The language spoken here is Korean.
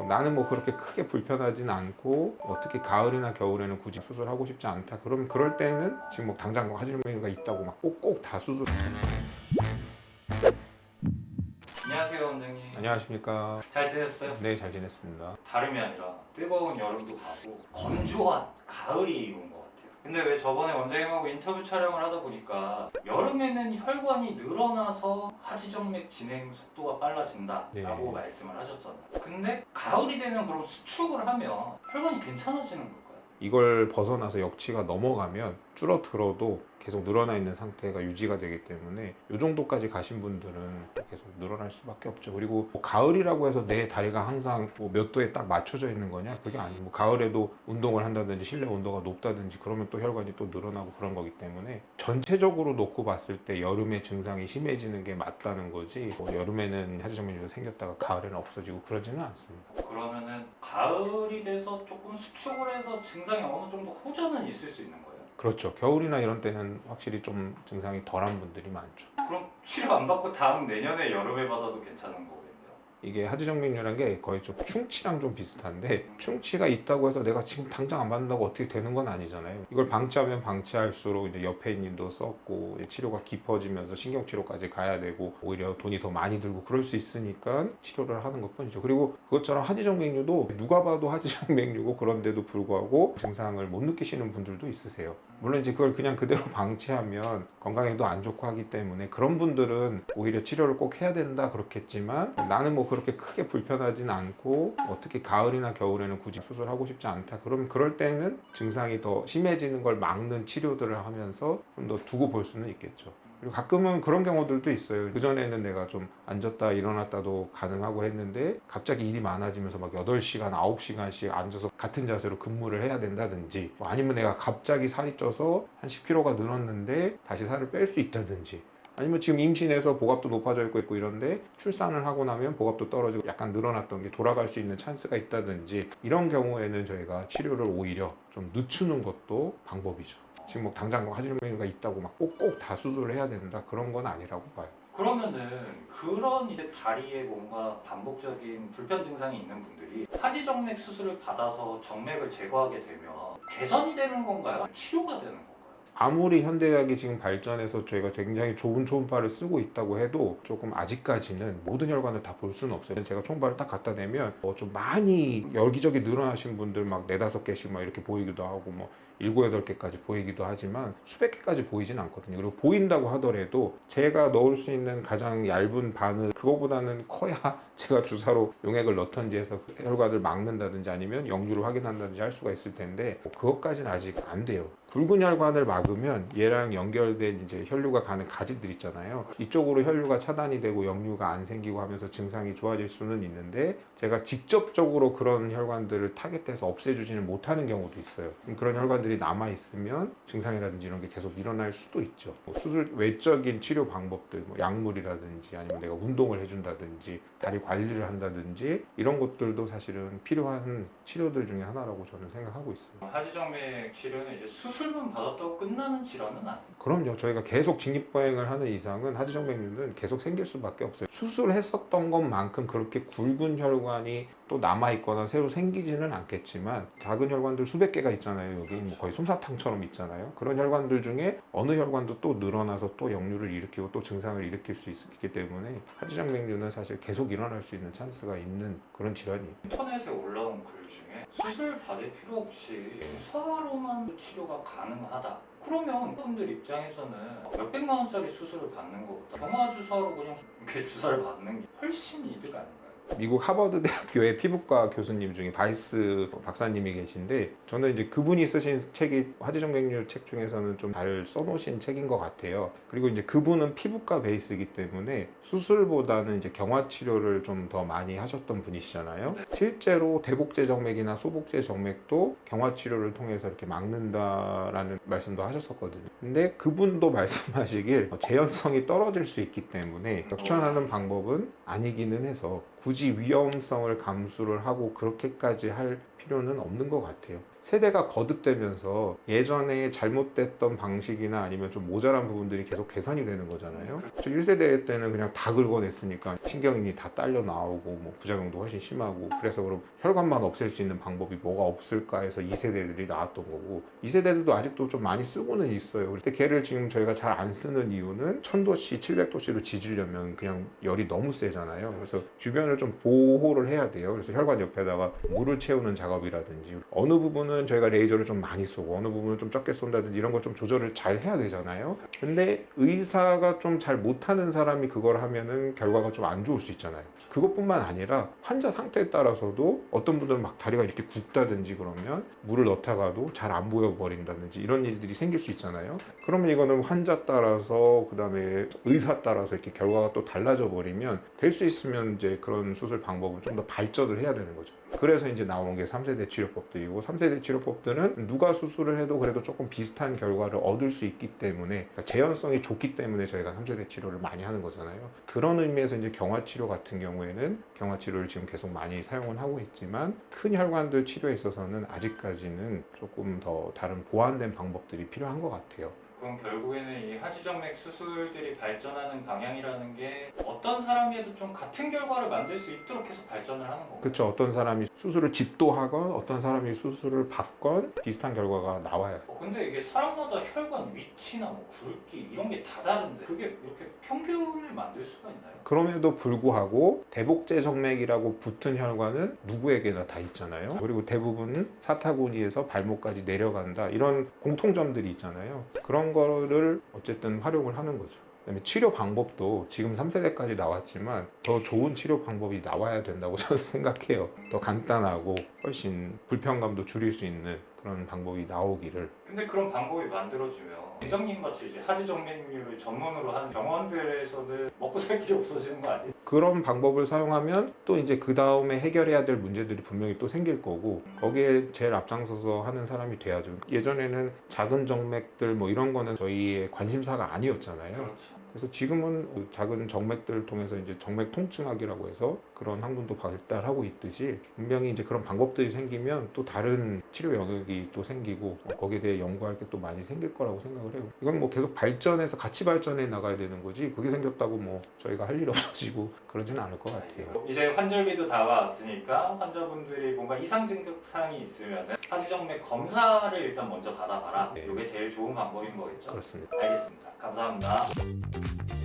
나는 뭐 그렇게 크게 불편하진 않고 특히 가을이나 겨울에는 굳이 수술하고 싶지 않다. 그럼 그럴 때는 지금 뭐 당장 하지정맥류가 있다고 막 꼭 다 수술. 안녕하세요, 원장님. 안녕하십니까. 잘 지냈어요? 네, 잘 지냈습니다. 다름이 아니라 뜨거운 여름도 가고 건조한 가을이 온 것 같아요. 근데 왜 저번에 원장님하고 인터뷰 촬영을 하다 보니까 여름에는 혈관이 늘어나서 하지정맥 진행 속도가 빨라진다라고 네. 말씀을 하셨잖아요. 근데 가을이 되면 그럼 수축을 하면 혈관이 괜찮아지는 걸까요? 이걸 벗어나서 역치가 넘어가면 줄어들어도 계속 늘어나 있는 상태가 유지가 되기 때문에 이 정도까지 가신 분들은 계속 늘어날 수밖에 없죠. 그리고 뭐 가을이라고 해서 내 다리가 항상 뭐 몇 도에 딱 맞춰져 있는 거냐? 그게 아니고 뭐 가을에도 운동을 한다든지 실내 온도가 높다든지 그러면 또 혈관이 또 늘어나고 그런 거기 때문에 전체적으로 놓고 봤을 때 여름에 증상이 심해지는 게 맞다는 거지 뭐 여름에는 하지정맥류가 생겼다가 가을에는 없어지고 그러지는 않습니다. 그러면은 가을이 돼서 조금 수축을 해서 증상이 어느 정도 호전은 있을 수 있는 거예요? 그렇죠. 겨울이나 이런 때는 확실히 좀 증상이 덜한 분들이 많죠. 그럼 치료 안 받고 다음 내년에 여름에 받아도 괜찮은 거겠네요. 이게 하지정맥류라는 게 거의 좀 충치랑 좀 비슷한데 충치가 있다고 해서 내가 지금 당장 안 받는다고 어떻게 되는 건 아니잖아요. 이걸 방치하면 방치할수록 이제 옆에 있는 일도 썼고 치료가 깊어지면서 신경치료까지 가야 되고 오히려 돈이 더 많이 들고 그럴 수 있으니까 치료를 하는 것 뿐이죠. 그리고 그것처럼 하지정맥류도 누가 봐도 하지정맥류고 그런데도 불구하고 증상을 못 느끼시는 분들도 있으세요. 물론 이제 그걸 그냥 그대로 방치하면 건강에도 안 좋고 하기 때문에 그런 분들은 오히려 치료를 꼭 해야 된다 그렇겠지만 나는 뭐 그렇게 크게 불편하진 않고 특히 가을이나 겨울에는 굳이 수술하고 싶지 않다. 그럼 그럴 때는 증상이 더 심해지는 걸 막는 치료들을 하면서 좀 더 두고 볼 수는 있겠죠. 그리고 가끔은 그런 경우들도 있어요. 그전에는 내가 좀 앉았다 일어났다도 가능하고 했는데 갑자기 일이 많아지면서 막 8시간, 9시간씩 앉아서 같은 자세로 근무를 해야 된다든지 뭐 아니면 내가 갑자기 살이 쪄서 한 10kg가 늘었는데 다시 살을 뺄 수 있다든지 아니면 지금 임신해서 복압도 높아져 있고 이런데 출산을 하고 나면 복압도 떨어지고 약간 늘어났던 게 돌아갈 수 있는 찬스가 있다든지 이런 경우에는 저희가 치료를 오히려 좀 늦추는 것도 방법이죠. 지금 뭐 당장 하지정맥류가 있다고 막 꼭 다 수술을 해야 된다 그런 건 아니라고 봐요. 그러면은 그런 이제 다리에 뭔가 반복적인 불편 증상이 있는 분들이 하지정맥 수술을 받아서 정맥을 제거하게 되면 개선이 되는 건가요? 치료가 되는 건가요? 아무리 현대의학이 지금 발전해서 저희가 굉장히 좋은 초음파를 쓰고 있다고 해도 조금 아직까지는 모든 혈관을 다 볼 수는 없어요. 제가 초음파를 딱 갖다 대면 좀 많이 여기저기 늘어나신 분들 막 4-5개씩 막 이렇게 보이기도 하고 뭐 7-8개까지 보이기도 하지만 수백 개까지 보이진 않거든요. 그리고 보인다고 하더라도 제가 넣을 수 있는 가장 얇은 바늘 그거보다는 커야 제가 주사로 용액을 넣던지 해서 혈관을 막는다든지 아니면 영주를 확인한다든지 할 수가 있을 텐데 그것까지는 아직 안 돼요. 굵은 혈관을 막으면 얘랑 연결된 이제 혈류가 가는 가지들 있잖아요. 이쪽으로 혈류가 차단이 되고 역류가 안 생기고 하면서 증상이 좋아질 수는 있는데 제가 직접적으로 그런 혈관들을 타겟해서 없애주지는 못하는 경우도 있어요. 그런 혈관들이 남아있으면 증상이라든지 이런 게 계속 일어날 수도 있죠. 뭐 수술 외적인 치료 방법들, 뭐 약물이라든지 아니면 내가 운동을 해준다든지 다리 관리를 한다든지 이런 것들도 사실은 필요한 치료들 중에 하나라고 저는 생각하고 있어요. 하지정맥 치료는 이제 수술만 받았다고 끝나는 질환은 아니에요. 그럼요. 저희가 계속 직립보행을 하는 이상은 하지정맥류는 계속 생길 수밖에 없어요. 수술했었던 것만큼 그렇게 굵은 혈관이 또 남아있거나 새로 생기지는 않겠지만 작은 혈관들 수백 개가 있잖아요. 여기 뭐 거의 솜사탕처럼 있잖아요. 그런 혈관들 중에 어느 혈관도 또 늘어나서 또 역류를 일으키고 또 증상을 일으킬 수 있기 때문에 하지정맥류는 사실 계속 일어날 수 있는 찬스가 있는 그런 질환이에요. 인터넷에 올라온 글 중에 수술 받을 필요 없이 주사로만 치료가 가능하다. 그러면 분들 입장에서는 몇백만 원짜리 수술을 받는 것보다 경화 주사로 그냥 이렇게 주사를 받는 게 훨씬 이득 아닌가요? 미국 하버드 대학교의 피부과 교수님 중에 바이스 박사님이 계신데 저는 이제 그분이 쓰신 책이 하지정맥류 책 중에서는 좀 잘 써놓으신 책인 것 같아요. 그리고 이제 그분은 피부과 베이스이기 때문에 수술보다는 이제 경화 치료를 좀 더 많이 하셨던 분이시잖아요. 네. 실제로 대복제 정맥이나 소복제 정맥도 경화 치료를 통해서 이렇게 막는다라는 말씀도 하셨었거든요. 근데 그분도 말씀하시길 재현성이 떨어질 수 있기 때문에 추천하는 방법은 아니기는 해서 굳이 위험성을 감수를 하고 그렇게까지 할 필요는 없는 것 같아요. 세대가 거듭되면서 예전에 잘못됐던 방식이나 아니면 좀 모자란 부분들이 계속 개선이 되는 거잖아요. 저 1세대 때는 그냥 다 긁어냈으니까 신경이 다 딸려 나오고 뭐 부작용도 훨씬 심하고, 그래서 그럼 혈관만 없앨 수 있는 방법이 뭐가 없을까 해서 2세대들이 나왔던 거고, 2세대들도 아직도 좀 많이 쓰고는 있어요. 근데 걔를 지금 저희가 잘 안 쓰는 이유는 1000도씨, 700도씨로 지지려면 그냥 열이 너무 세잖아요. 그래서 주변을 좀 보호를 해야 돼요. 그래서 혈관 옆에다가 물을 채우는 작업이라든지, 어느 부분은 저희가 레이저를 좀 많이 쏘고 어느 부분은 좀 적게 쏜다든지 이런 걸 좀 조절을 잘 해야 되잖아요. 근데 의사가 좀 잘 못하는 사람이 그걸 하면은 결과가 좀 안 좋을 수 있잖아요. 그것뿐만 아니라 환자 상태에 따라서도 어떤 분들은 막 다리가 이렇게 굽다든지 그러면 물을 넣다가도 잘 안 보여버린다든지 이런 일들이 생길 수 있잖아요. 그러면 이거는 환자 따라서, 그 다음에 의사 따라서 이렇게 결과가 또 달라져 버리면, 될 수 있으면 이제 그런 수술 방법은 좀 더 발전을 해야 되는 거죠. 그래서 이제 나온 게 3세대 치료법들이고, 3세대 치료법들은 누가 수술을 해도 그래도 조금 비슷한 결과를 얻을 수 있기 때문에, 그러니까 재현성이 좋기 때문에 저희가 3세대 치료를 많이 하는 거잖아요. 그런 의미에서 이제 경화치료 같은 경우에는 경화치료를 지금 계속 많이 사용을 하고 있지만, 큰 혈관들 치료에 있어서는 아직까지는 조금 더 다른 보완된 방법들이 필요한 것 같아요. 그럼 결국에는 이 하지정맥 수술들이 발전하는 방향이라는 게 어떤 사람에도 좀 같은 결과를 만들 수 있도록 해서 발전을 하는 건가요? 그렇죠. 어떤 사람이 수술을 집도하건 어떤 사람이 수술을 받건 비슷한 결과가 나와요. 근데 이게 사람마다 혈관 위치나 뭐 굵기 이런 게 다 다른데 그게 이렇게 평균을 만들 수가 있나요? 그럼에도 불구하고 대복제 정맥이라고 붙은 혈관은 누구에게나 다 있잖아요. 그리고 대부분은 사타구니에서 발목까지 내려간다, 이런 공통점들이 있잖아요. 그런 거를 어쨌든 활용을 하는 거죠. 그다음에 치료 방법도 지금 3세대까지 나왔지만 더 좋은 치료 방법이 나와야 된다고 저는 생각해요. 더 간단하고 훨씬 불편감도 줄일 수 있는 그런 방법이 나오기를. 근데 그런 방법이 만들어지면 원장님 같이 이제 하지정맥류를 전문으로 하는 병원들에서는 먹고 살 길이 없어지는 거 아니에요? 그런 방법을 사용하면 또 이제 그 다음에 해결해야 될 문제들이 분명히 또 생길 거고, 거기에 제일 앞장서서 하는 사람이 돼야죠. 예전에는 작은 정맥들 뭐 이런 거는 저희의 관심사가 아니었잖아요. 그렇죠. 그래서 지금은 그 작은 정맥들을 통해서 이제 정맥 통증학이라고 해서 그런 학문도 발달하고 있듯이, 분명히 이제 그런 방법들이 생기면 또 다른 치료 영역이 또 생기고 거기에 대해 연구할 게 또 많이 생길 거라고 생각을 해요. 이건 뭐 계속 발전해서 같이 발전해 나가야 되는 거지, 그게 생겼다고 뭐 저희가 할 일 없어지고 그러지는 않을 것 같아요. 이제 환절기도 다가왔으니까 환자분들이 뭔가 이상 증상이 있으면 하지정맥 검사를 일단 먼저 받아봐라. 네. 이게 제일 좋은 방법인 거겠죠? 그렇습니다. 알겠습니다. 감사합니다.